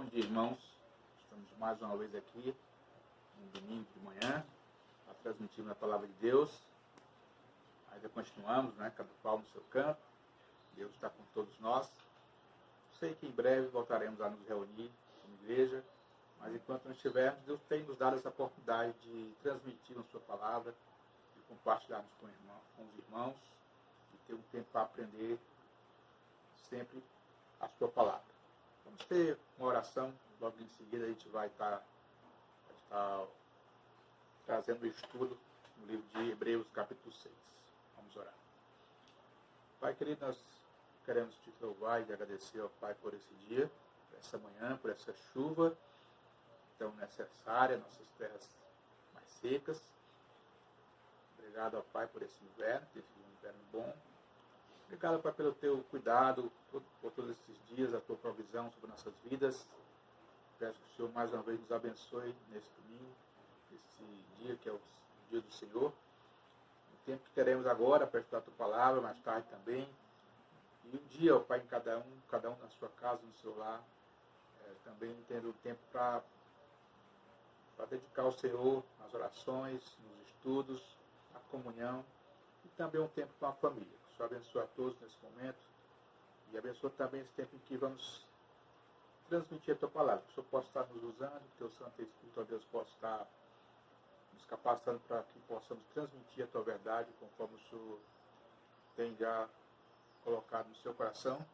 Bom dia, irmãos. Estamos mais uma vez aqui, no domingo de manhã, transmitindo a palavra de Deus. Ainda continuamos, cada qual no seu canto. Deus está com todos nós. Sei que em breve voltaremos a nos reunir como igreja, mas enquanto nós estivermos, Deus tem nos dado essa oportunidade de transmitir a sua palavra, de compartilharmos com os irmãos, de ter um tempo para aprender sempre a sua palavra. Vamos ter uma oração, logo em seguida a gente vai estar trazendo o estudo no livro de Hebreus, capítulo 6. Vamos orar. Pai querido, nós queremos te louvar e agradecer ao Pai por esse dia, por essa manhã, por essa chuva tão necessária, nossas terras mais secas. Obrigado ao Pai por esse inverno, ter sido um inverno bom. Obrigado, Pai, pelo teu cuidado, por todos esses dias, a tua provisão sobre nossas vidas. Peço que o Senhor mais uma vez nos abençoe nesse domingo, nesse dia que é o dia do Senhor. O tempo que teremos agora para estudar a tua palavra, mais tarde também. E um dia, ó Pai, em cada um na sua casa, no seu lar, também tendo tempo para dedicar ao Senhor nas orações, nos estudos, na comunhão e também um tempo com a família. Que o Senhor abençoe a todos nesse momento e abençoe também esse tempo em que vamos transmitir a tua palavra. Que o Senhor possa estar nos usando, que o teu Santo Espírito, ó Deus, possa estar nos capacitando para que possamos transmitir a tua verdade conforme o Senhor tem já colocado no seu coração.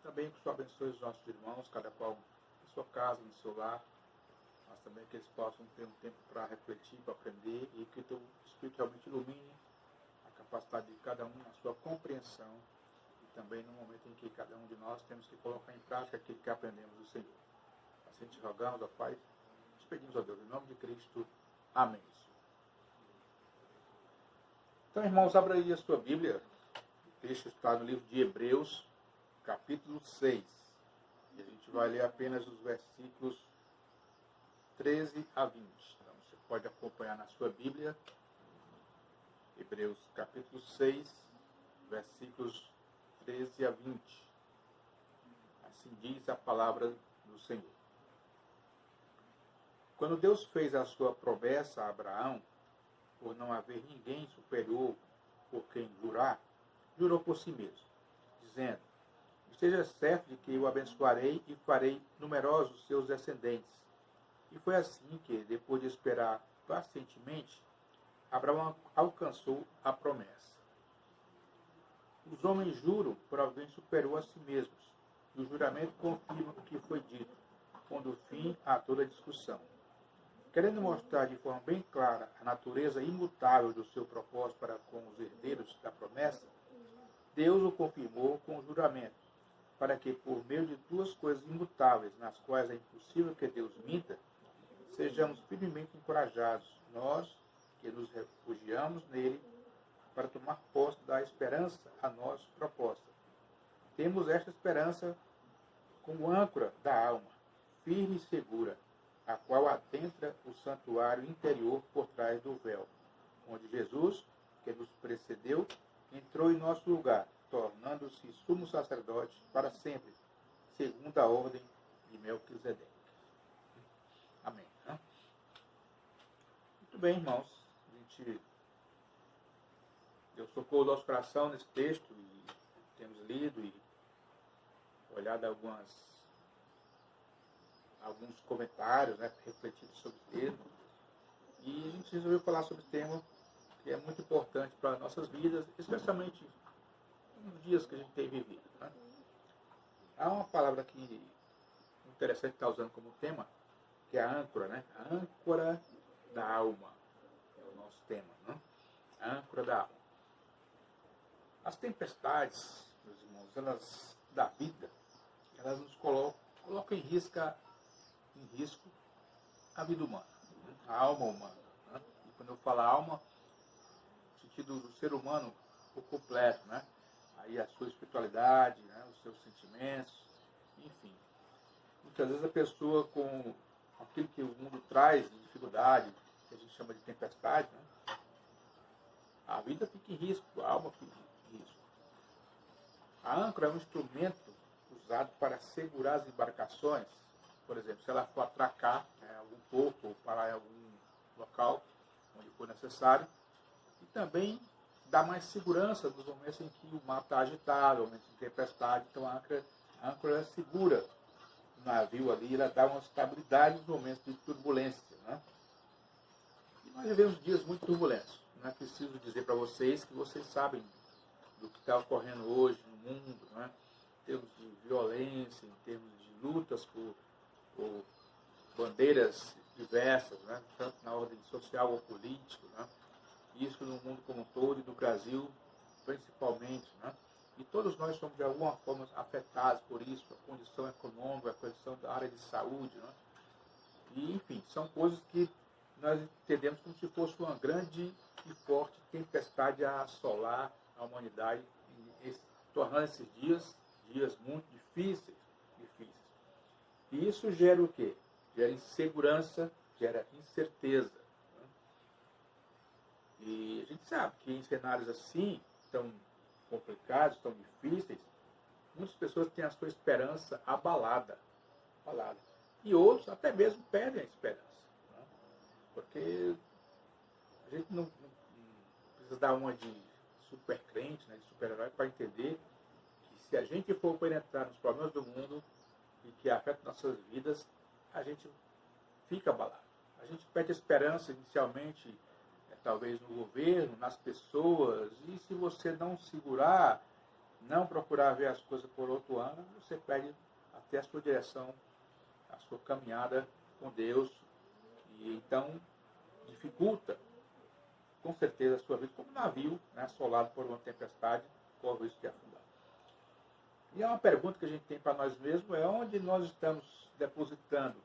Também que o Senhor abençoe os nossos irmãos, cada qual em sua casa, no seu lar, mas também que eles possam ter um tempo para refletir, para aprender e que o teu Espírito realmente ilumine a capacidade de cada um na sua compreensão e também no momento em que cada um de nós temos que colocar em prática aquilo que aprendemos do Senhor. Assim te rogamos, ó Pai, te pedimos, ó Deus, em nome de Cristo. Amém. Então, irmãos, abra aí a sua Bíblia. O texto está no livro de Hebreus, capítulo 6. E a gente vai ler apenas os versículos 13 a 20. Então, você pode acompanhar na sua Bíblia. Hebreus, capítulo 6, versículos 13 a 20. Assim diz a palavra do Senhor. Quando Deus fez a sua promessa a Abraão, por não haver ninguém superior por quem jurar, jurou por si mesmo, dizendo: esteja certo de que eu abençoarei e farei numerosos seus descendentes. E foi assim que, depois de esperar pacientemente, Abraão alcançou a promessa. Os homens juram por alguém superior a si mesmos, e o juramento confirma o que foi dito, pondo fim a toda discussão. Querendo mostrar de forma bem clara a natureza imutável do seu propósito para com os herdeiros da promessa, Deus o confirmou com o juramento, para que, por meio de duas coisas imutáveis, nas quais é impossível que Deus minta, sejamos firmemente encorajados, nós que nos refugiamos nele, para tomar posse da esperança a nós proposta. Temos esta esperança como âncora da alma, firme e segura, a qual adentra o santuário interior por trás do véu, onde Jesus, que nos precedeu, entrou em nosso lugar, tornando-se sumo sacerdote para sempre, segundo a ordem de Melquisedeque. Amém. Muito bem, irmãos. A gente deu socorro ao nosso coração nesse texto e temos lido e olhado alguns comentários, refletidos sobre o tema. E a gente resolveu falar sobre esse tema que é muito importante para as nossas vidas, especialmente nos dias que a gente tem vivido. Há uma palavra aqui interessante que está usando como tema, que é a âncora, A âncora da alma. É o nosso tema, A âncora da alma. As tempestades, meus irmãos, elas da vida, elas nos colocam em risco a vida humana, a alma humana. E quando eu falo alma, no sentido do ser humano por completo, Aí a sua espiritualidade, os seus sentimentos, enfim. Muitas vezes a pessoa com aquilo que o mundo traz de dificuldade, que a gente chama de tempestade, a vida fica em risco, a alma fica em risco. A âncora é um instrumento usado para segurar as embarcações por exemplo, se ela for atracar algum porto ou parar em algum local onde for necessário, e também dá mais segurança nos momentos em que o mar está agitado, momentos de tempestade. Então a âncora segura o navio ali, ela dá uma estabilidade nos momentos de turbulência. Né? E nós vivemos dias muito turbulentos. Não é preciso dizer para vocês que vocês sabem do que está ocorrendo hoje no mundo, né? Em termos de violência, em termos de lutas por bandeiras diversas, né? Tanto na ordem social ou política, né? Isso no mundo como um todo e no Brasil principalmente. Né? E todos nós somos de alguma forma afetados por isso, a condição econômica, a condição da área de saúde. Né? E, enfim, são coisas que nós entendemos como se fosse uma grande e forte tempestade a assolar a humanidade, tornando esses dias muito difíceis. E isso gera o quê? Gera insegurança, gera incerteza. Né? E a gente sabe que em cenários assim, tão complicados, tão difíceis, muitas pessoas têm a sua esperança abalada. E outros até mesmo perdem a esperança. Né? Porque a gente não precisa dar uma de super crente, né, de super-herói, para entender que se a gente for penetrar nos problemas do mundo e que afetam nossas vidas, a gente fica abalado. A gente perde a esperança inicialmente, talvez no governo, nas pessoas, e se você não segurar, não procurar ver as coisas por outro ângulo, você perde até a sua direção, a sua caminhada com Deus, e então dificulta com certeza a sua vida, como um navio, né, assolado por uma tempestade, corre o risco de afundar. E é uma pergunta que a gente tem para nós mesmos, é onde nós estamos depositando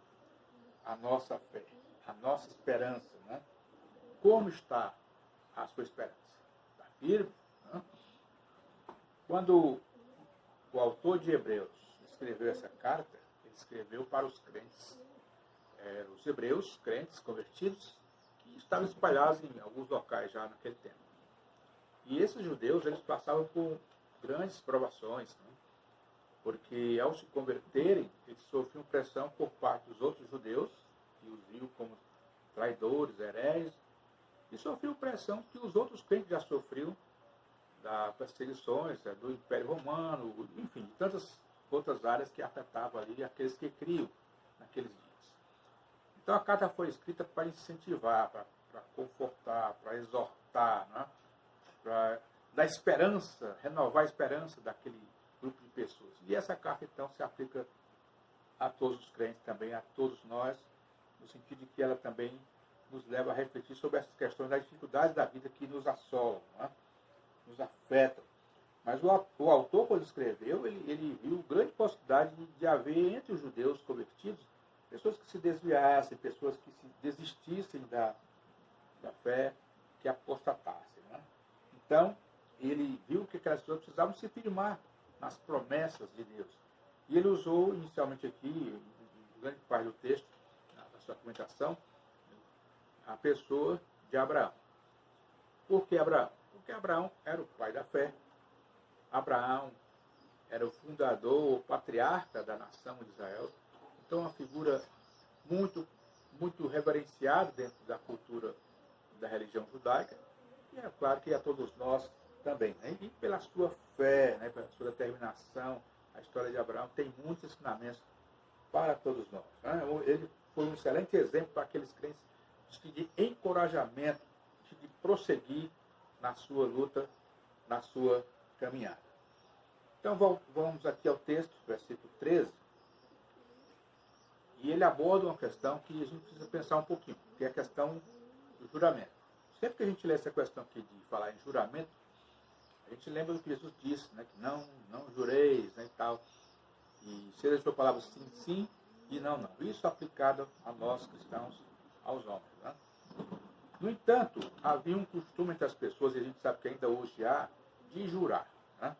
a nossa fé, a nossa esperança. Né? Como está a sua esperança? Está firme? Né? Quando o autor de Hebreus escreveu essa carta, ele escreveu para os crentes. Os hebreus, crentes, convertidos, que estavam espalhados em alguns locais já naquele tempo. E esses judeus, eles passavam por grandes provações, né? Porque ao se converterem, eles sofriam pressão por parte dos outros judeus, que os viam como traidores, hereges, e sofriam pressão que os outros crentes já sofriam das perseguições do Império Romano, enfim, de tantas outras áreas que afetavam ali aqueles que criam naqueles dias. Então a carta foi escrita para incentivar, para confortar, para exortar, né? Para dar esperança, renovar a esperança daquele grupo de pessoas. E essa carta, então, se aplica a todos os crentes também, a todos nós, no sentido de que ela também nos leva a refletir sobre essas questões das dificuldades da vida que nos assolam, né? Nos afetam. Mas o autor, quando escreveu, ele viu grande possibilidade de haver entre os judeus convertidos pessoas que se desviassem, pessoas que se desistissem da fé, que apostatassem. Né? Então, ele viu que aquelas pessoas precisavam se firmar nas promessas de Deus. E ele usou inicialmente aqui, grande parte do texto, na sua argumentação, a pessoa de Abraão. Por que Abraão? Porque Abraão era o pai da fé. Abraão era o fundador, o patriarca da nação de Israel. Então, uma figura muito, muito reverenciada dentro da cultura da religião judaica. E é claro que a todos nós também. Né? E pela sua fé, né? Pela sua determinação, a história de Abraão tem muitos ensinamentos para todos nós. Né? Ele foi um excelente exemplo para aqueles crentes de encorajamento, de prosseguir na sua luta, na sua caminhada. Então, vamos aqui ao texto, versículo 13. E ele aborda uma questão que a gente precisa pensar um pouquinho, que é a questão do juramento. Sempre que a gente lê essa questão aqui de falar em juramento, a gente lembra do que Jesus disse, né, que não jureis, né, e tal. E seja a sua palavra sim, sim, e não. Isso aplicado a nós cristãos, aos homens. Né? No entanto, havia um costume entre as pessoas, e a gente sabe que ainda hoje há, de jurar. Né?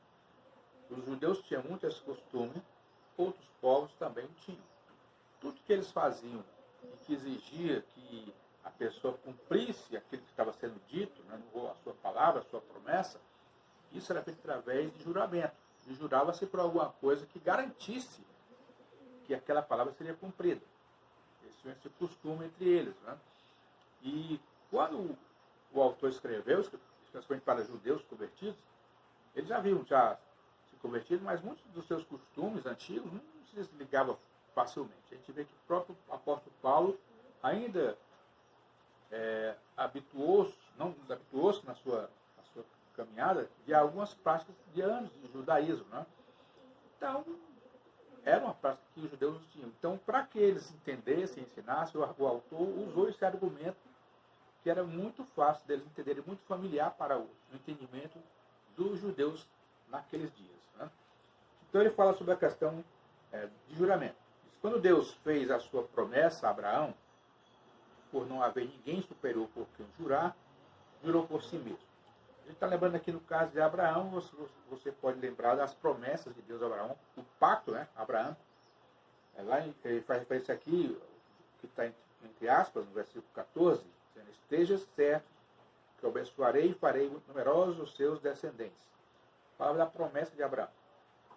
Os judeus tinham muito esse costume, outros povos também tinham. Tudo que eles faziam e que exigia que a pessoa cumprisse aquilo que estava sendo dito, né, a sua palavra, a sua promessa, isso era feito através de juramento. E jurava-se por alguma coisa que garantisse que aquela palavra seria cumprida. Esse costume entre eles. Né? E quando o autor escreveu, especialmente para judeus convertidos, eles já haviam se convertido, mas muitos dos seus costumes antigos não se desligavam facilmente. A gente vê que o próprio apóstolo Paulo ainda não habituou-se na sua caminhada de algumas práticas de anos de judaísmo. Né? Então, era uma prática que os judeus tinham. Então, para que eles entendessem, ensinassem, o autor usou esse argumento que era muito fácil deles entenderem, muito familiar para o entendimento dos judeus naqueles dias. Né? Então, ele fala sobre a questão de juramento. Quando Deus fez a sua promessa a Abraão, por não haver ninguém superior por quem jurar, jurou por si mesmo. A gente está lembrando aqui no caso de Abraão, você pode lembrar das promessas de Deus a Abraão, o pacto, né? Abraão. Ele faz referência aqui, que está entre aspas, no versículo 14, dizendo, esteja certo que eu abençoarei e farei muito numerosos os seus descendentes. A palavra da promessa de Abraão.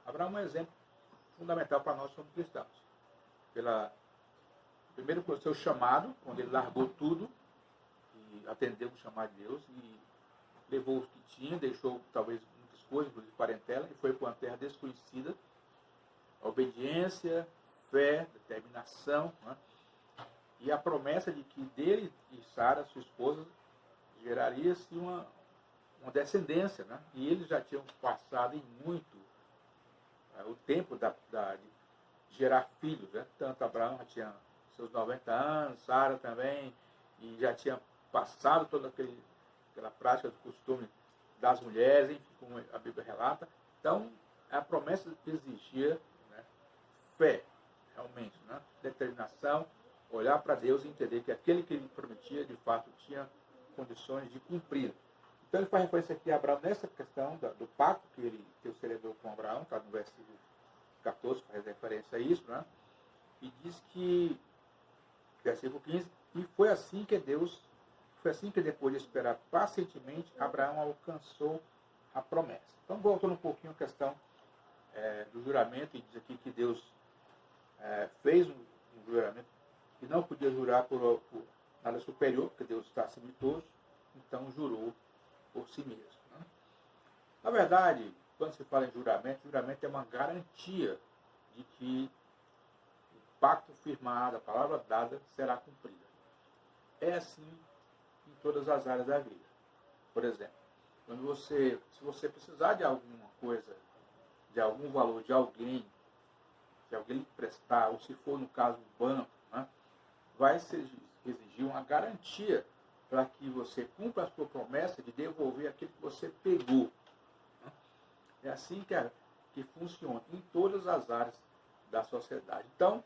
Abraão é um exemplo fundamental para nós como cristãos. Primeiro pelo seu chamado, onde ele largou tudo e atendeu o chamado de Deus e levou o que tinha, deixou talvez muitas coisas, inclusive parentela, e foi para uma terra desconhecida. Obediência, fé, determinação, né? E a promessa de que dele e Sara, sua esposa, geraria-se uma descendência. Né? E eles já tinham passado em muito o tempo de gerar filhos. Né? Tanto Abraão já tinha seus 90 anos, Sara também, e já tinha passado toda aquela prática do costume das mulheres, enfim, como a Bíblia relata. Então, a promessa exigia, né, fé, realmente, né, determinação, olhar para Deus e entender que aquele que ele prometia, de fato, tinha condições de cumprir. Então, ele faz referência aqui a Abraão nessa questão do pacto que ele celebrou com Abraão, está no versículo 14, faz referência a isso, né, e diz que, versículo 15, e foi assim que depois de esperar pacientemente, Abraão alcançou a promessa. Então, voltando um pouquinho à questão do juramento, e diz aqui que Deus fez um juramento que não podia jurar por nada superior, porque Deus está acima de todos, então jurou por si mesmo. Né? Na verdade, quando se fala em juramento é uma garantia de que o pacto firmado, a palavra dada, será cumprida. É assim em todas as áreas da vida. Por exemplo, se você precisar de alguma coisa, de algum valor de alguém, se alguém lhe prestar, ou se for no caso um banco, né, vai exigir uma garantia para que você cumpra a sua promessa de devolver aquilo que você pegou. Né? É assim que funciona em todas as áreas da sociedade. Então,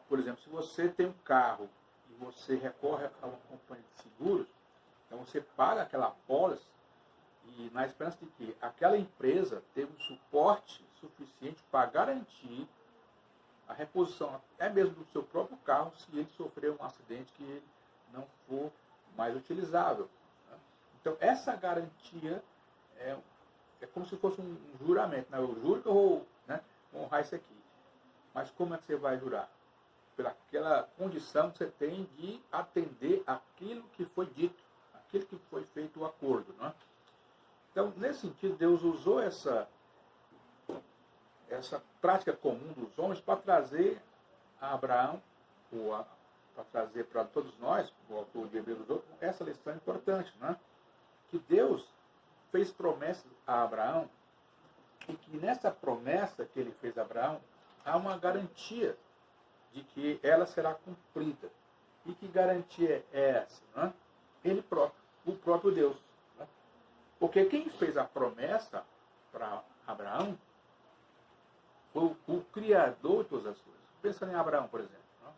por exemplo, se você tem um carro e você recorre a uma companhia de seguros, então você paga aquela pólice e na esperança de que aquela empresa tenha um suporte suficiente para garantir a reposição até mesmo do seu próprio carro se ele sofrer um acidente que ele não for mais utilizável. Né? Então, essa garantia é como se fosse um juramento. Né? Eu juro que eu vou, né, honrar isso aqui. Mas como é que você vai jurar? Pelaquela condição que você tem de atender aquilo que foi dito, aquilo que foi feito o acordo. Né? Então, nesse sentido, Deus usou essa prática comum dos homens para trazer a Abraão, ou para trazer para todos nós, o autor de Hebreus, essa lição importante, né? Que Deus fez promessa a Abraão e que nessa promessa que ele fez a Abraão, há uma garantia de que ela será cumprida. E que garantia é essa? Né? Ele próprio, o próprio Deus. Né? Porque quem fez a promessa para Abraão foi o Criador de todas as coisas. Pensando em Abraão, por exemplo. Né?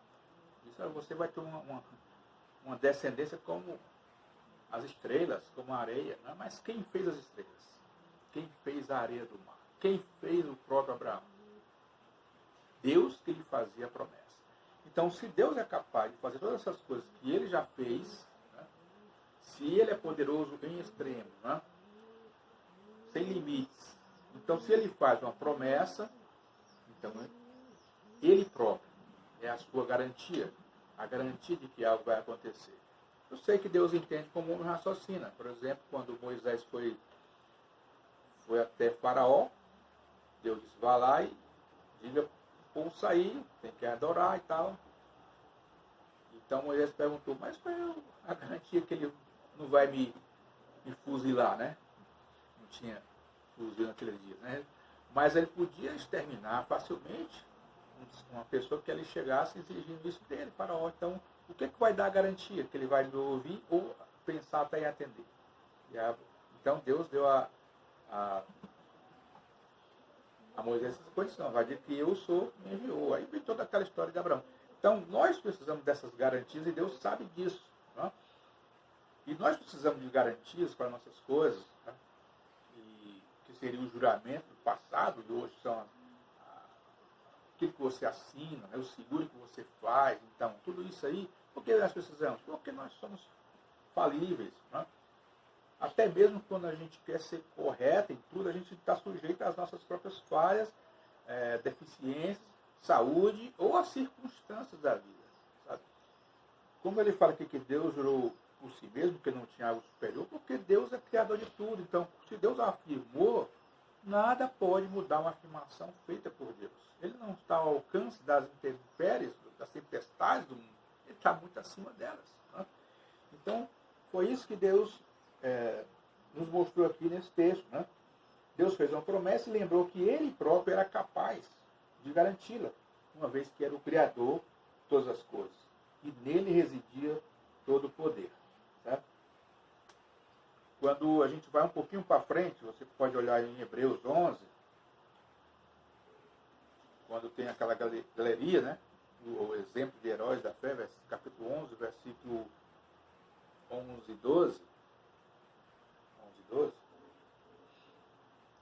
Disse, você vai ter uma descendência como as estrelas, como a areia. Né? Mas quem fez as estrelas? Quem fez a areia do mar? Quem fez o próprio Abraão? Deus que lhe fazia a promessa. Então, se Deus é capaz de fazer todas essas coisas que ele já fez, né, se ele é poderoso em extremo, né, sem limites, então se ele faz uma promessa, então Ele próprio é a sua garantia, a garantia de que algo vai acontecer. Eu sei que Deus entende como o homem raciocina. Por exemplo, quando Moisés foi até Faraó, Deus disse, vá lá e diga para o povo sair, tem que adorar e tal. Então Moisés perguntou, mas qual é a garantia que ele não vai me fuzilar, né? Não tinha fuzil naquele dia, né? Mas ele podia exterminar facilmente uma pessoa que ele chegasse exigindo isso dele, Faraó. Então, o que vai dar a garantia? Que ele vai me ouvir ou pensar até em atender? Então Deus deu a Moisés essa condição, vai dizer que eu sou, me enviou. Aí vem toda aquela história de Abraão. Então, nós precisamos dessas garantias e Deus sabe disso. Né? E nós precisamos de garantias para nossas coisas, né? E que seria o juramento do passado, e hoje são aquilo que você assina, né? O seguro que você faz. Então, tudo isso aí, por que nós precisamos? Porque nós somos falíveis. Né? Até mesmo quando a gente quer ser correto em tudo, a gente está sujeito às nossas próprias falhas, deficiências, saúde ou às circunstâncias da vida. Sabe? Como ele fala aqui que Deus jurou por si mesmo, que não tinha algo superior, porque Deus é criador de tudo. Então, se Deus afirmou, nada pode mudar uma afirmação feita por Deus. Ele não está ao alcance das intempéries, das tempestades do mundo. Ele está muito acima delas. Né? Então, foi isso que Deus nos mostrou aqui nesse texto. Né? Deus fez uma promessa e lembrou que Ele próprio era capaz de garanti-la, uma vez que era o Criador de todas as coisas. E nele residia todo o poder. Certo? Quando a gente vai um pouquinho para frente, você pode olhar em Hebreus 11, quando tem aquela galeria, né? O exemplo de heróis da fé, capítulo 11, versículo 11 e 12. 12.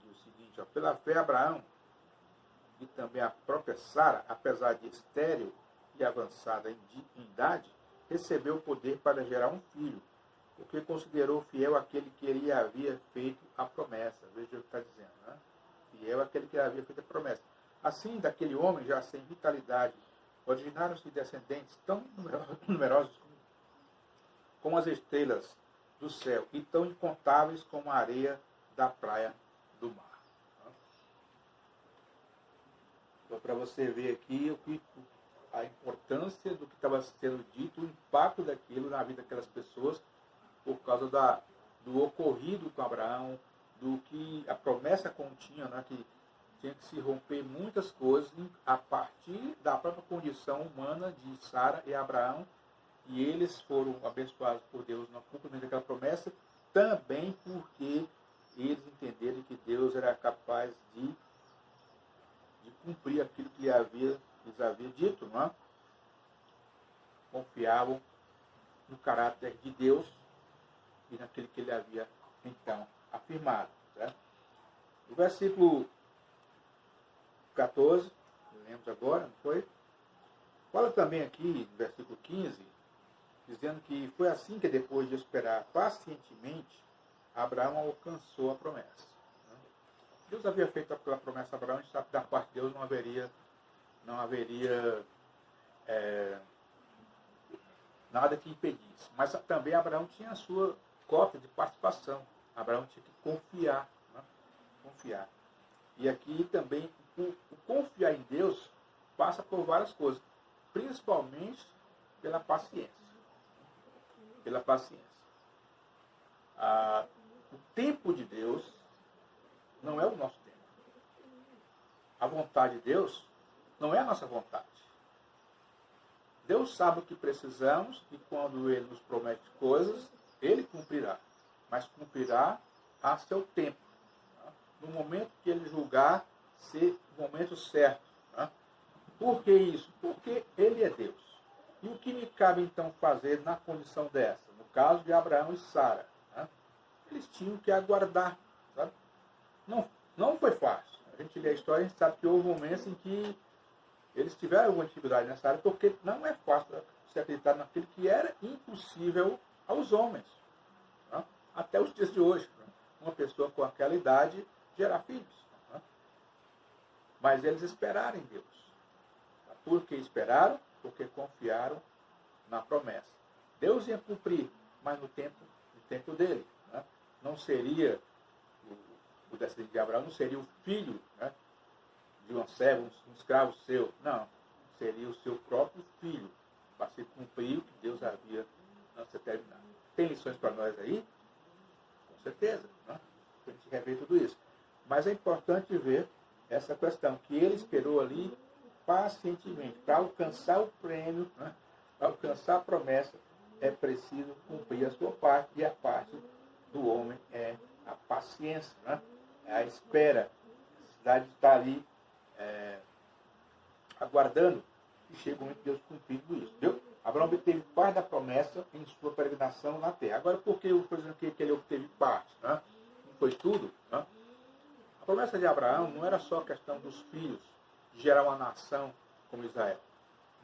Diz o seguinte, ó, pela fé Abraão e também a própria Sara, apesar de estéril e avançada em idade, recebeu o poder para gerar um filho, porque considerou fiel aquele que lhe havia feito a promessa. Veja o que está dizendo, né? Fiel aquele que lhe havia feito a promessa. Assim, daquele homem, já sem vitalidade, originaram-se descendentes tão numerosos como as estrelas do céu e tão incontáveis como a areia da praia do mar. Então, para você ver aqui a importância do que estava sendo dito, o impacto daquilo na vida daquelas pessoas, por causa do ocorrido com Abraão, do que a promessa continha, né, que tinha que se romper muitas coisas a partir da própria condição humana de Sara e Abraão, e eles foram abençoados por Deus no cumprimento daquela promessa, também porque eles entenderam que Deus era capaz de cumprir aquilo que lhes havia dito, não é? Confiavam no caráter de Deus e naquele que ele havia, então, afirmado. Certo? O versículo 14, lemos agora, não foi? Fala também aqui, no versículo 15, dizendo que foi assim que depois de esperar pacientemente, Abraão alcançou a promessa. Deus havia feito aquela promessa a Abraão, a gente sabe que da parte de Deus não haveria nada que impedisse. Mas também Abraão tinha a sua cota de participação. Abraão tinha que confiar. Né? Confiar. E aqui também o confiar em Deus passa por várias coisas, principalmente pela paciência. Pela paciência. O tempo de Deus não é o nosso tempo. A vontade de Deus não é a nossa vontade. Deus sabe o que precisamos e quando Ele nos promete coisas, Ele cumprirá. Mas cumprirá a seu tempo. Tá? No momento que Ele julgar ser o momento certo. Tá? Por que isso? Porque Ele é Deus. E o que me cabe então fazer na condição dessa? No caso de Abraão e Sara. Tá? Eles tinham que aguardar. Sabe? Não foi fácil. A gente lê a história e a gente sabe que houve momentos em que eles tiveram alguma dificuldade nessa área, porque não é fácil se acreditar naquilo que era impossível aos homens. Né? Até os dias de hoje. Né? Uma pessoa com aquela idade gerar filhos. Né? Mas eles esperaram em Deus. Porque esperaram, porque confiaram na promessa. Deus ia cumprir, mas no tempo dele. Né? Não seria o descendente de Abraão, não seria o filho, né, de um servo, um escravo seu. Não, seria o seu próprio filho, para se cumprir o que Deus havia determinado. Tem lições para nós aí? Com certeza. Né? A gente rever tudo isso. Mas é importante ver essa questão, que ele esperou ali pacientemente. Para alcançar o prêmio, né, para alcançar a promessa, é preciso cumprir a sua parte, e a parte do homem é a paciência, né? É a espera. A necessidade de estar ali aguardando que chegue o momento de Deus cumprir tudo isso. Entendeu? Abraão obteve parte da promessa em sua peregrinação na terra. Agora, por que, por exemplo, que ele obteve parte? Né? Não foi tudo? Né? A promessa de Abraão não era só a questão dos filhos, de gerar uma nação como Israel,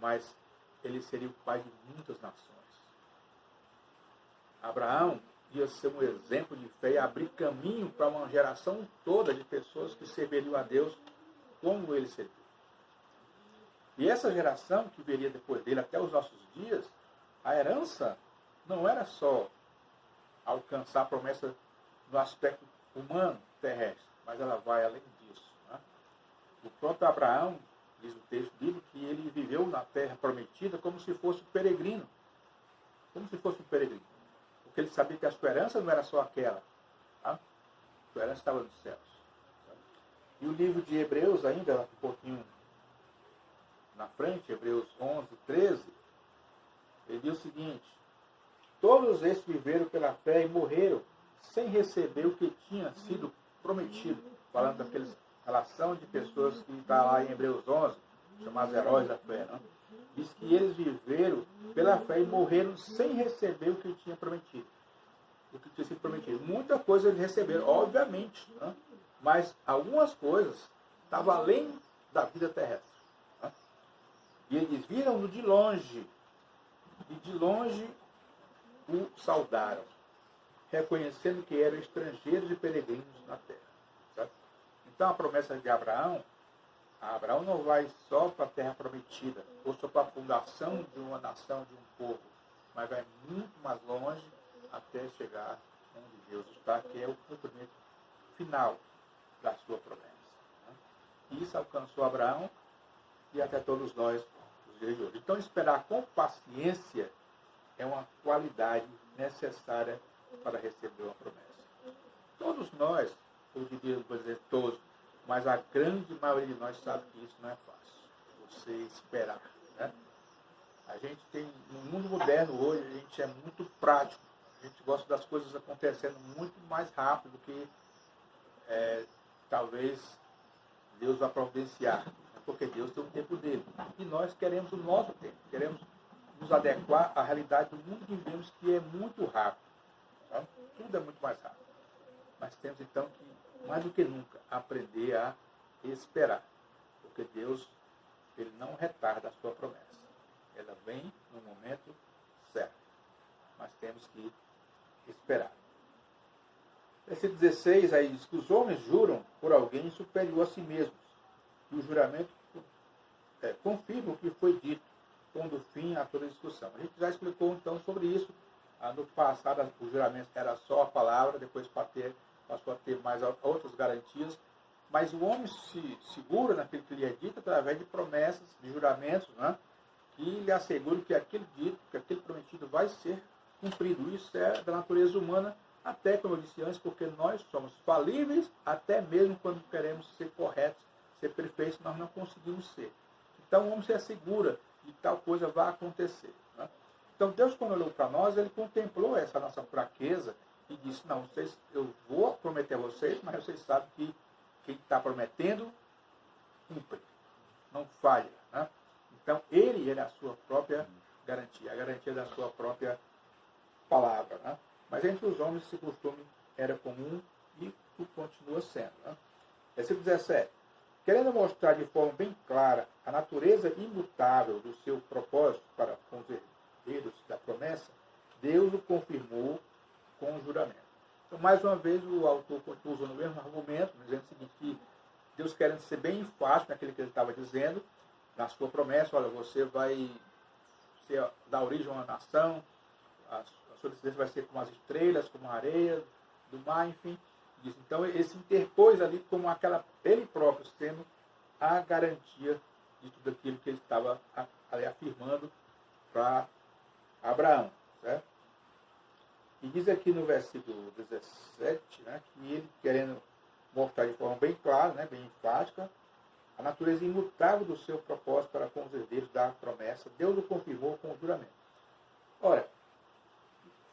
mas ele seria o pai de muitas nações. Abraão ia ser um exemplo de fé e abrir caminho para uma geração toda de pessoas que serviriam a Deus como ele serviu. E essa geração que viria depois dele até os nossos dias, a herança não era só alcançar a promessa no aspecto humano, terrestre, mas ela vai além disso. Né? O próprio Abraão, diz o texto bíblico, que ele viveu na terra prometida como se fosse um peregrino. Como se fosse um peregrino. Porque ele sabia que a sua herança não era só aquela. Tá? A sua herança estava nos céus. E o livro de Hebreus, ainda um pouquinho na frente, Hebreus 11, 13, ele diz o seguinte: todos esses viveram pela fé e morreram sem receber o que tinha sido prometido. Falando daquela relação de pessoas que está lá em Hebreus 11, chamados heróis da fé. Né? Diz que eles viveram pela fé e morreram sem receber o que tinha prometido. O que tinha sido prometido. Muita coisa eles receberam, obviamente. Né? Mas algumas coisas estavam além da vida terrestre. Né? E eles viram-no de longe. E de longe o saudaram, reconhecendo que eram estrangeiros e peregrinos na terra. Certo? Então a promessa de Abraão não vai só para a terra prometida, ou só para a fundação de uma nação, de um povo, mas vai muito mais longe até chegar onde Deus está, que é o cumprimento final da sua promessa. Né? Isso alcançou Abraão e até todos nós, os dias de hoje. Então, esperar com paciência é uma qualidade necessária para receber uma promessa. Todos nós, eu diria, vou dizer todos, mas a grande maioria de nós sabe que isso não é fácil. Você esperar. Né? A gente tem, no mundo moderno hoje, a gente é muito prático. A gente gosta das coisas acontecendo muito mais rápido que talvez Deus vá providenciar. Porque Deus tem o tempo dele. E nós queremos o nosso tempo. Queremos nos adequar à realidade do mundo que vivemos, que é muito rápido. Tá? Tudo é muito mais rápido. Mas temos então que, mais do que nunca, aprender a esperar. Porque Deus, ele não retarda a sua promessa. Ela vem no momento certo. Mas temos que esperar. Versículo 16, aí diz que os homens juram por alguém superior a si mesmos. E o juramento confirma o que foi dito, pondo fim a toda discussão. A gente já explicou então sobre isso. No passado, o juramento era só a palavra, depois passou a ter mais outras garantias. Mas o homem se segura naquilo que lhe é dito através de promessas, de juramentos, né? Que lhe asseguram que aquele dito, que aquele prometido vai ser cumprido. Isso é da natureza humana, até, como eu disse antes, porque nós somos falíveis, até mesmo quando queremos ser corretos, ser perfeitos, nós não conseguimos ser. Então o homem se assegura de que tal coisa vai acontecer. Né? Então Deus, quando olhou para nós, ele contemplou essa nossa fraqueza e disse: não, eu vou prometer a vocês, mas vocês sabem que quem está prometendo, cumpre, não falha. Né? Então ele é a sua própria garantia, a garantia da sua própria palavra. Né? Mas entre os homens esse costume era comum e continua sendo. Né? Versículo 17. Querendo mostrar de forma bem clara a natureza imutável do seu propósito para com os herdeiros da promessa, Deus o confirmou com o juramento. Então, mais uma vez, o autor continua usando o mesmo argumento, dizendo o seguinte, que Deus, querendo ser bem enfático naquilo que ele estava dizendo, na sua promessa, olha, você vai dar origem a uma nação, a sua descendência vai ser como as estrelas, como a areia do mar, enfim. Então ele se interpôs ali como ele próprio sendo a garantia de tudo aquilo que ele estava ali afirmando para Abraão. Certo? E diz aqui no versículo 17, né, que ele querendo mostrar de forma bem clara, né, bem enfática, a natureza imutável do seu propósito para com os herdeiros da promessa, Deus o confirmou com o juramento. Ora,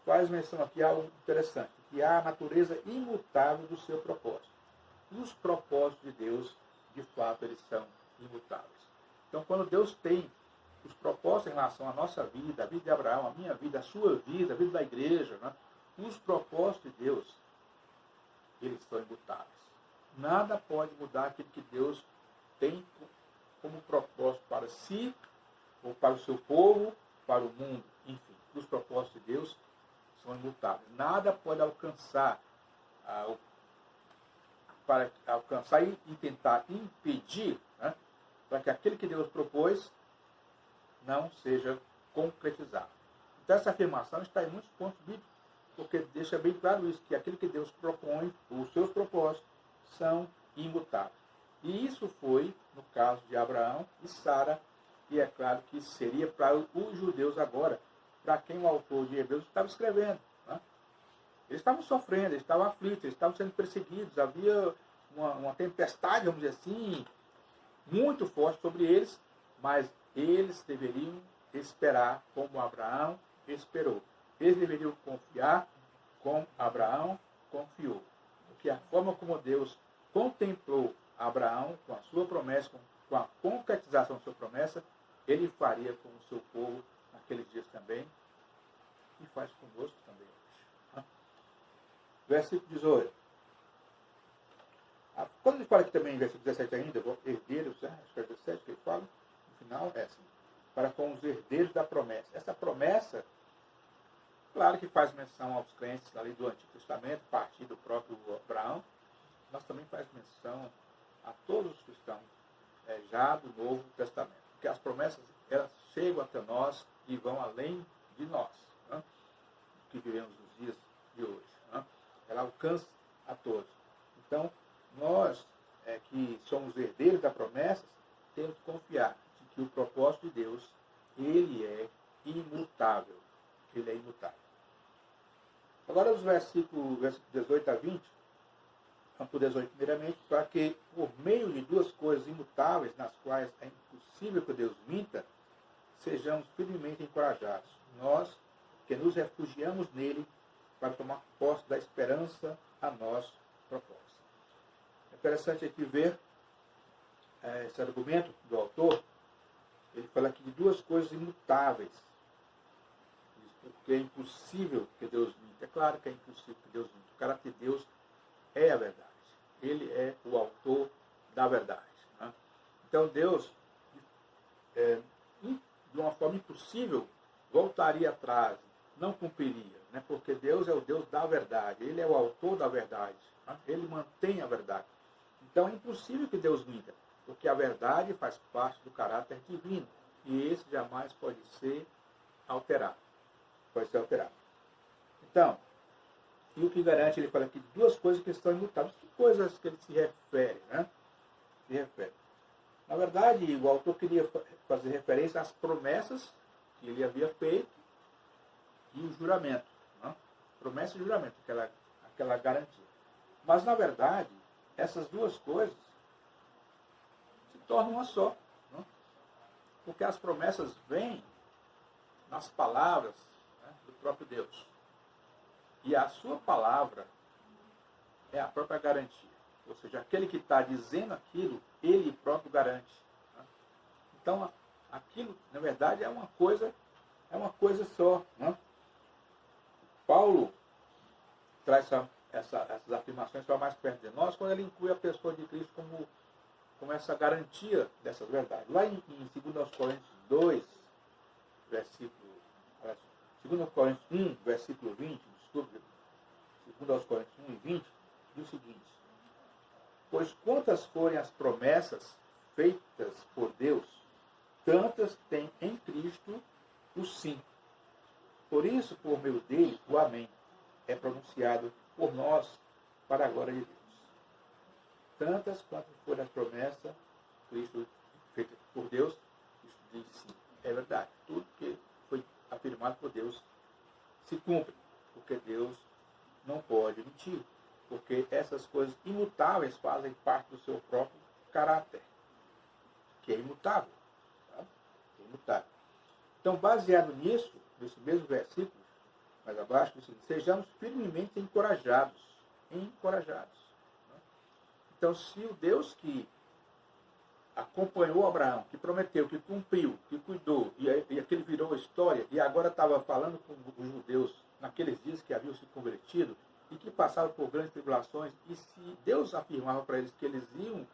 faz menção aqui a algo interessante, que há a natureza imutável do seu propósito. E os propósitos de Deus, de fato, eles são imutáveis. Então, quando Deus tem os propósitos em relação à nossa vida, a vida de Abraão, a minha vida, a sua vida, a vida da igreja, né? Os propósitos de Deus, eles são imutáveis. Nada pode mudar aquilo que Deus tem como propósito para si, ou para o seu povo, para o mundo, enfim. Os propósitos de Deus são imutáveis. Nada pode alcançar, para alcançar e tentar impedir, né, para que aquele que Deus propôs não seja concretizado. Então essa afirmação está em muitos pontos bíblicos, porque deixa bem claro isso, que aquilo que Deus propõe, os seus propósitos, são imutáveis. E isso foi no caso de Abraão e Sara, e é claro que seria para os judeus agora, para quem o autor de Hebreus estava escrevendo. Né? Eles estavam sofrendo, eles estavam aflitos, eles estavam sendo perseguidos, havia uma tempestade, vamos dizer assim, muito forte sobre eles, mas eles deveriam esperar como Abraão esperou. Eles deveriam confiar como Abraão confiou. Porque a forma como Deus contemplou Abraão com a sua promessa, com a concretização da sua promessa, ele faria com o seu povo naqueles dias também e faz conosco também hoje. Versículo 18. Quando ele fala aqui também em versículo 17 ainda, herdeiros, né? Acho que é 17 que ele fala, no final é assim, para com os herdeiros da promessa. Essa promessa, claro que faz menção aos crentes ali do Antigo Testamento, a partir do próprio Abraão, mas também faz menção a todos os cristãos já do Novo Testamento. Porque as promessas, elas chegam até nós e vão além de nós, né? Que vivemos nos dias de hoje. Né? Ela alcança a todos. Então, nós que somos herdeiros da promessa, temos que confiar de que o propósito de Deus, ele é imutável. Ele é imutável. Agora, os versículos 18 a 20, vamos para o 18 primeiramente, para que, por meio de duas coisas imutáveis, nas quais é impossível que Deus minta, sejamos firmemente encorajados. Nós, que nos refugiamos nele, para tomar posse da esperança a nós proposta. É interessante aqui ver esse argumento do autor. Ele fala aqui de duas coisas imutáveis. Porque é impossível que Deus minta. É claro que é impossível que Deus minta. O caráter de Deus é a verdade. Ele é o autor da verdade. Né? Então Deus, de uma forma impossível, voltaria atrás, não cumpriria. Né? Porque Deus é o Deus da verdade. Ele é o autor da verdade. Né? Ele mantém a verdade. Então é impossível que Deus minta. Porque a verdade faz parte do caráter divino. E esse jamais pode ser alterado. Pode ser alterado. Então, e o que garante, ele fala aqui de duas coisas que estão imutáveis. Que coisas que ele se refere, né? Se refere. Na verdade, o autor queria fazer referência às promessas que ele havia feito e o juramento. Né? Promessa e juramento, aquela garantia. Mas, na verdade, essas duas coisas se tornam uma só. Né? Porque as promessas vêm nas palavras, né, do próprio Deus. E a sua palavra é a própria garantia. Ou seja, aquele que está dizendo aquilo, ele próprio garante. Né? Então, aquilo, na verdade, é uma coisa só. Né? Paulo traz essas afirmações para mais perto de nós, quando ele inclui a pessoa de Cristo como essa garantia dessas verdades. Lá em 2 Coríntios 2, versículo 2 Coríntios 1, versículo 20, desculpe, 2 Coríntios 1 e 20, diz o seguinte: pois quantas forem as promessas feitas por Deus, tantas têm em Cristo o sim. Por isso, por meio dele, o amém é pronunciado por nós para a glória de Deus. Tantas quanto for a promessa, Cristo feita por Deus, Cristo diz sim. É verdade. Tudo que foi afirmado por Deus se cumpre, porque Deus não pode mentir, porque essas coisas imutáveis fazem parte do seu próprio caráter, que é imutável. Tá? É imutável. Então, baseado nisso, nesse mesmo versículo, mais abaixo, diz: sejamos firmemente encorajados. Encorajados. Né? Então, se o Deus que acompanhou Abraão, que prometeu, que cumpriu, que cuidou, e aquele virou a história, e agora estava falando com os judeus naqueles dias que haviam se convertido, e que passavam por grandes tribulações, e se Deus afirmava para eles que eles iam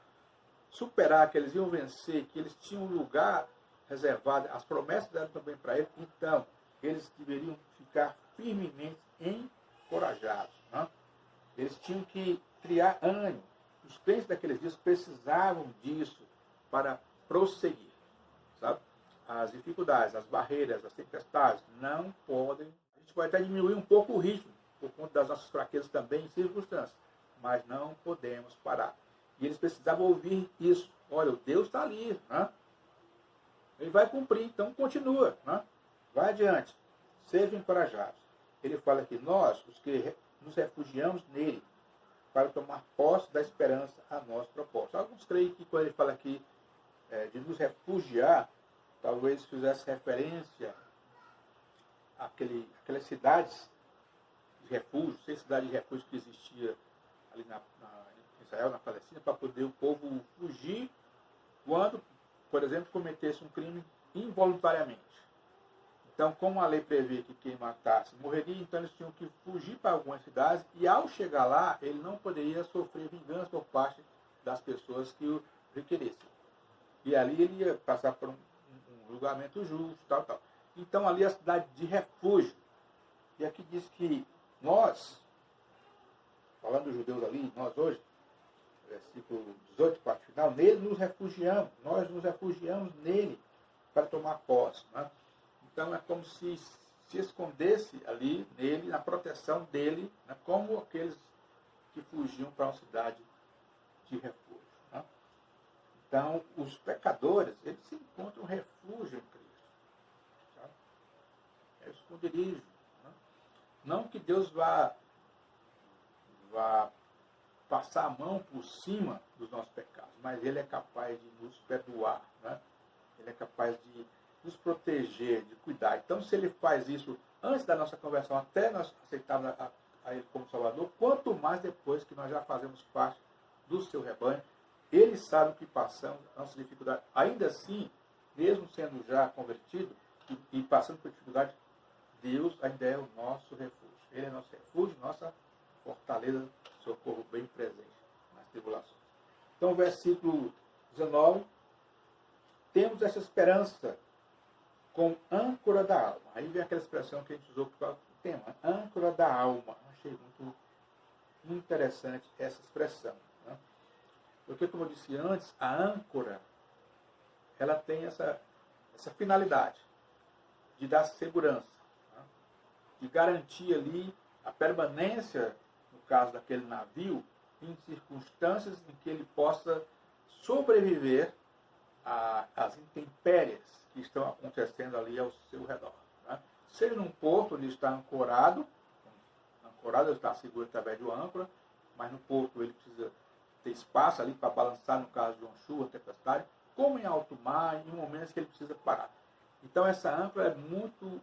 superar, que eles iam vencer, que eles tinham um lugar reservado, as promessas deram também para eles, então eles deveriam ficar firmemente encorajados. Né? Eles tinham que criar ânimo. Os crentes daqueles dias precisavam disso para prosseguir. Sabe? As dificuldades, as barreiras, as tempestades não podem. A gente pode até diminuir um pouco o ritmo, por conta das nossas fraquezas também em circunstâncias, mas não podemos parar. E eles precisavam ouvir isso. Olha, o Deus está ali. Né? Ele vai cumprir, então continua. Né? Vai adiante. Sejam encorajados. Ele fala que nós, os que nos refugiamos nele, para tomar posse da esperança a nosso propósito. Alguns creem que quando ele fala aqui de nos refugiar, talvez fizesse referência àquelas cidades de refúgio, seis cidades de refúgio que existia ali em Israel, na Palestina, para poder o povo fugir quando, por exemplo, cometesse um crime involuntariamente. Então, como a lei prevê que quem matasse morreria, então eles tinham que fugir para algumas cidades e, ao chegar lá, ele não poderia sofrer vingança por parte das pessoas que o requeressem. E ali ele ia passar por um julgamento justo, tal, tal. Então, ali é a cidade de refúgio. E aqui diz que nós, falando dos judeus ali, nós hoje, versículo 18, parte final, nele nos refugiamos, nós nos refugiamos nele para tomar posse. Né? Então é como se escondesse ali nele, na proteção dele, né? Como aqueles que fugiam para uma cidade de refúgio. Né? Então, os pecadores, eles se encontram refúgio em Cristo. Tá? É o esconderijo. Né? Não que Deus vá passar a mão por cima dos nossos pecados, mas Ele é capaz de nos perdoar. Né? Ele é capaz de nos proteger, de cuidar. Então, se Ele faz isso antes da nossa conversão, até nós aceitarmos a Ele como Salvador, quanto mais depois que nós já fazemos parte do seu rebanho, Ele sabe o que passamos, nossas dificuldades. Ainda assim, mesmo sendo já convertido e passando por dificuldade, Deus ainda é o nosso refúgio. Ele é nosso refúgio, nossa fortaleza, socorro bem presente nas tribulações. Então, versículo 19, temos essa esperança com âncora da alma. Aí vem aquela expressão que a gente usou para o tema, âncora da alma. Achei muito interessante essa expressão. Né? Porque, como eu disse antes, a âncora, ela tem essa finalidade de dar segurança, né? De garantir ali a permanência, no caso daquele navio, em circunstâncias em que ele possa sobreviver às intempéries que estão acontecendo ali ao seu redor. Né? Seja num porto onde está ancorado está seguro através de uma âncora, mas no porto ele precisa ter espaço ali para balançar no caso de uma chuva, tempestade, como em alto mar, em momentos que ele precisa parar. Então essa âncora é muito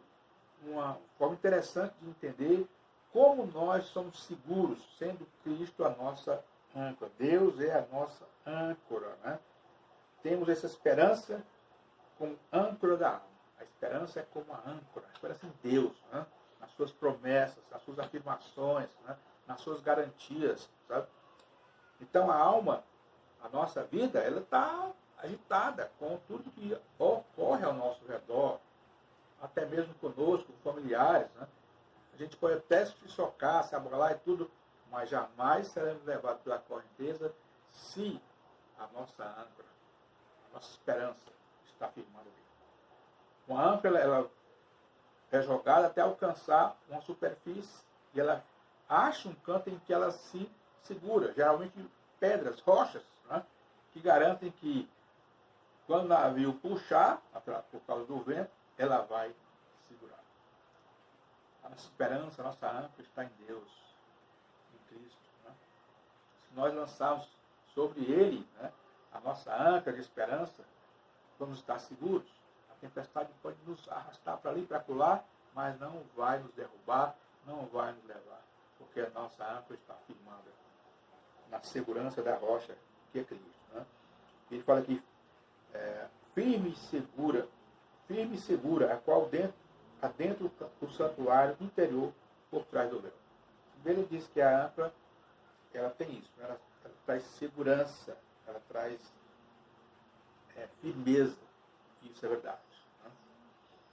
uma forma interessante de entender como nós somos seguros, sendo Cristo a nossa âncora. Deus é a nossa âncora. Né? Temos essa esperança como âncora da alma. A esperança é como a âncora. A esperança em Deus, né? Nas suas promessas, nas suas afirmações, né? Nas suas garantias. Sabe? Então a alma, a nossa vida, ela está agitada com tudo que ocorre ao nosso redor, até mesmo conosco, com familiares. Né? A gente pode até se chocar, se abalar e tudo, mas jamais seremos levados pela correnteza se a nossa âncora, a nossa esperança está firmada nele. Uma âncora, ela é jogada até alcançar uma superfície e ela acha um canto em que ela se segura, geralmente pedras, rochas, né, que garantem que quando o navio puxar, por causa do vento, ela vai segurar. A nossa esperança, a nossa âncora está em Deus, em Cristo. Né? Se nós lançarmos sobre Ele, né, a nossa âncora de esperança, vamos estar seguros. A tempestade pode nos arrastar para ali e para acolá, mas não vai nos derrubar, não vai nos levar, porque a nossa âncora está firmada na segurança da rocha, que é Cristo. Né? Ele fala aqui, firme e segura, a qual adentro do santuário interior por trás do véu. Ele diz que a âncora, ela tem isso, ela traz segurança, ela traz firmeza, isso é verdade. Né?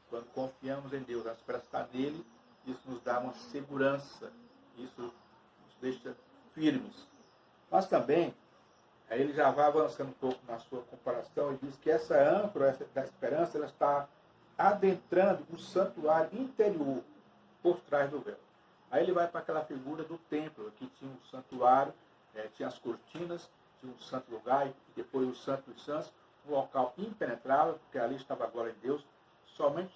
Quando confiamos em Deus, a esperança está nele, isso nos dá uma segurança, isso nos deixa firmes. Mas também, aí ele já vai avançando um pouco na sua comparação e diz que essa âncora da esperança, ela está adentrando o santuário interior por trás do véu. Aí ele vai para aquela figura do templo, que tinha um santuário, tinha as cortinas, tinha um santo lugar e depois o santo dos santos, um local impenetrável, porque ali estava a glória de Deus. Somente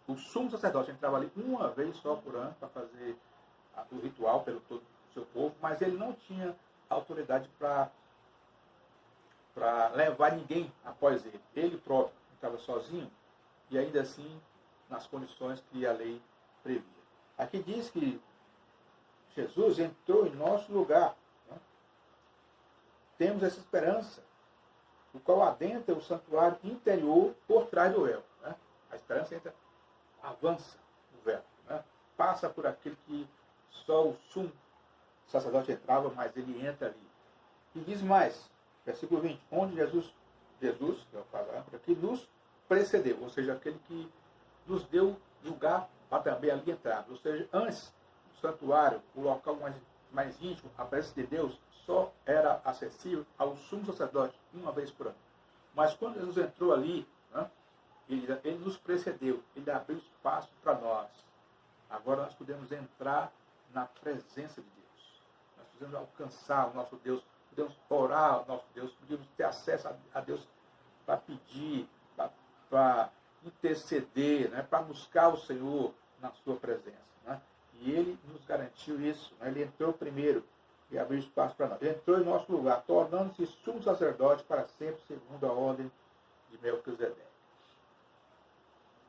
o sumo sacerdote entrava ali uma vez só por ano para fazer o ritual pelo todo o seu povo, mas ele não tinha autoridade para levar ninguém após ele. Ele próprio estava sozinho e ainda assim nas condições que a lei previa. Aqui diz que Jesus entrou em nosso lugar. Né? Temos essa esperança, o qual adentra o santuário interior por trás do véu. Né? A esperança entra, avança o véu. Né? Passa por aquele que só o sumo sacerdote entrava, mas ele entra ali. E diz mais, versículo 20, onde Jesus, que é o palavra, que nos precedeu, ou seja, aquele que nos deu lugar para também ali entrar. Ou seja, antes, o santuário, o local mais íntimo, a presença de Deus, só era acessível ao sumo sacerdote uma vez por ano. Mas quando Jesus entrou ali, né, ele nos precedeu, ele abriu espaço para nós. Agora nós podemos entrar na presença de Deus. Nós podemos alcançar o nosso Deus, podemos orar ao nosso Deus, podemos ter acesso a Deus para pedir, para interceder, né, para buscar o Senhor na sua presença. Né? E ele nos garantiu isso. Né? Ele entrou primeiro e abriu espaço para nós. Ele entrou em nosso lugar, tornando-se sumo sacerdote para sempre, segundo a ordem de Melquisedeque.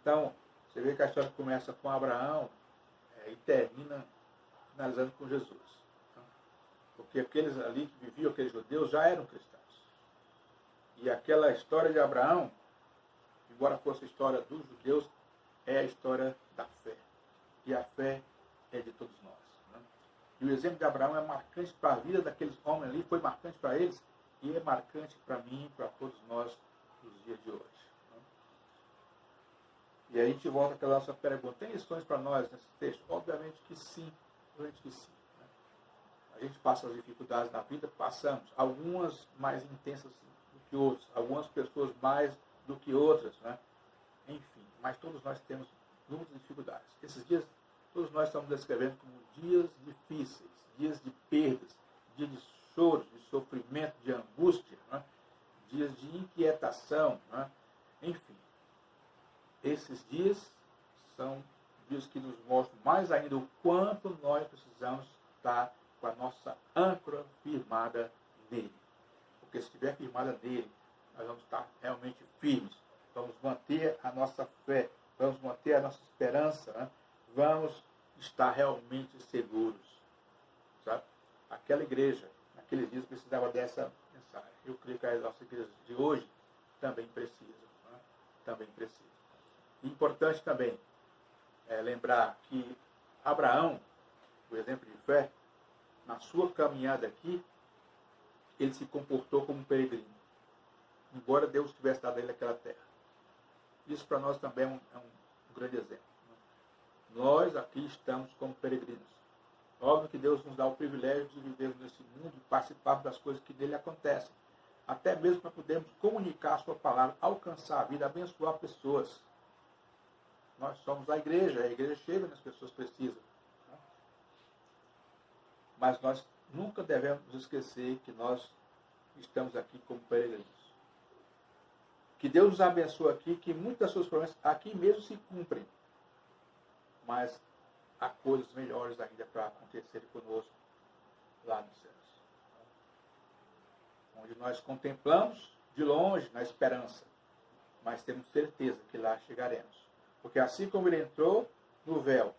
Então, você vê que a história começa com Abraão e termina finalizando com Jesus. Tá? Porque aqueles ali que viviam, aqueles judeus, já eram cristãos. E aquela história de Abraão, embora fosse a história dos judeus, é a história da fé. E a fé é de todos nós. Né? E o exemplo de Abraão é marcante para a vida daqueles homens ali, foi marcante para eles, e é marcante para mim e para todos nós nos dias de hoje. Né? E aí a gente volta àquela nossa pergunta. Tem lições para nós nesse texto? Obviamente que sim. Obviamente que sim. Né? A gente passa as dificuldades na vida, passamos. Algumas mais intensas do que outras. Algumas pessoas mais do que outras. Né? Enfim, mas todos nós temos muitas dificuldades. Esses dias, todos nós estamos descrevendo como dias difíceis, dias de perdas, dias de choro, de sofrimento, de angústia, né? Dias de inquietação. Né? Enfim, esses dias são dias que nos mostram mais ainda o quanto nós precisamos estar com a nossa âncora firmada nele. Porque se estiver firmada nele, nós vamos estar realmente firmes. Vamos manter a nossa fé, vamos manter a nossa esperança, né? Vamos estar realmente seguros. Sabe? Aquela igreja, naqueles dias, precisava dessa mensagem. Eu creio que as nossas igrejas de hoje também precisam. Né? Também precisam. E importante também lembrar que Abraão, o exemplo de fé, na sua caminhada aqui, ele se comportou como um peregrino. Embora Deus tivesse dado a ele aquela terra. Isso para nós também é um grande exemplo. Né? Nós aqui estamos como peregrinos. Óbvio que Deus nos dá o privilégio de viver nesse mundo e participar das coisas que nele acontecem. até mesmo para podermos comunicar a sua palavra, alcançar a vida, abençoar pessoas. Nós somos a igreja chega onde as pessoas precisam. Né? Mas nós nunca devemos esquecer que nós estamos aqui como peregrinos. Que Deus nos abençoe aqui, que muitas das suas promessas aqui mesmo se cumprem. Mas há coisas melhores ainda para acontecer conosco lá nos céus. Onde nós contemplamos de longe, na esperança, mas temos certeza que lá chegaremos. Porque assim como ele entrou no véu,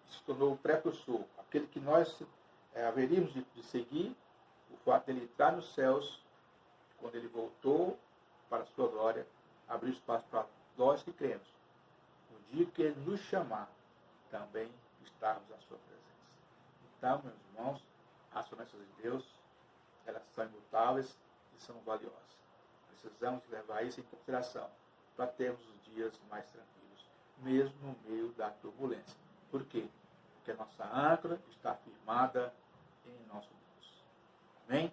se tornou o precursor, aquele que nós haveríamos de seguir, o fato de ele entrar nos céus, quando ele voltou para a sua glória, abriu espaço para nós que cremos. No dia que ele nos chamar, também estarmos à sua presença. Então, meus irmãos, as promessas de Deus, elas são imutáveis e são valiosas. Precisamos levar isso em consideração para termos os dias mais tranquilos, mesmo no meio da turbulência. Por quê? Porque a nossa âncora está firmada em nosso Deus. Amém?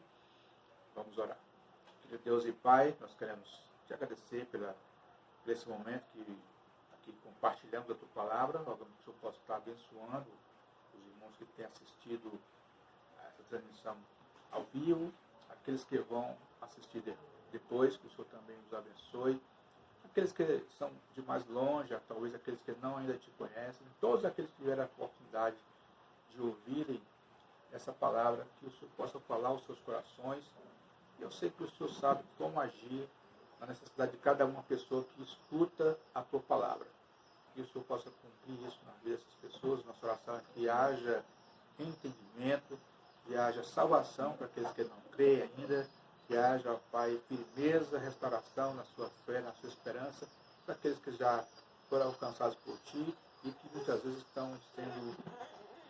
Vamos orar. Querido Deus e Pai, nós queremos te agradecer por esse momento que aqui compartilhamos a tua palavra. Rogamos que o Senhor possa estar abençoando os irmãos que têm assistido a essa transmissão ao vivo, aqueles que vão assistir depois, que o Senhor também nos abençoe, aqueles que são de mais longe, talvez aqueles que não ainda te conhecem, todos aqueles que tiveram a oportunidade de ouvirem essa palavra, que o Senhor possa falar aos seus corações. Eu sei que o Senhor sabe como agir na necessidade de cada uma pessoa que escuta a tua palavra. Que o Senhor possa cumprir isso na vida dessas pessoas. Nossa oração é que haja entendimento, que haja salvação para aqueles que não creem ainda, que haja, ó Pai, firmeza, restauração na sua fé, na sua esperança, para aqueles que já foram alcançados por Ti e que muitas vezes estão sendo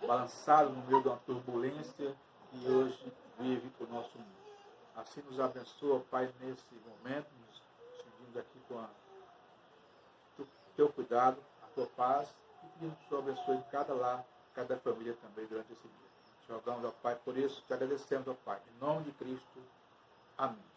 balançados no meio de uma turbulência que hoje vive o nosso mundo. Assim nos abençoa, Pai, nesse momento, nos seguimos aqui com o Teu cuidado, a Tua paz, e pedimos que o Senhor abençoe cada lar, cada família também durante esse dia. Te rogamos, ó Pai, por isso, te agradecemos, ó Pai, em nome de Cristo. Amém.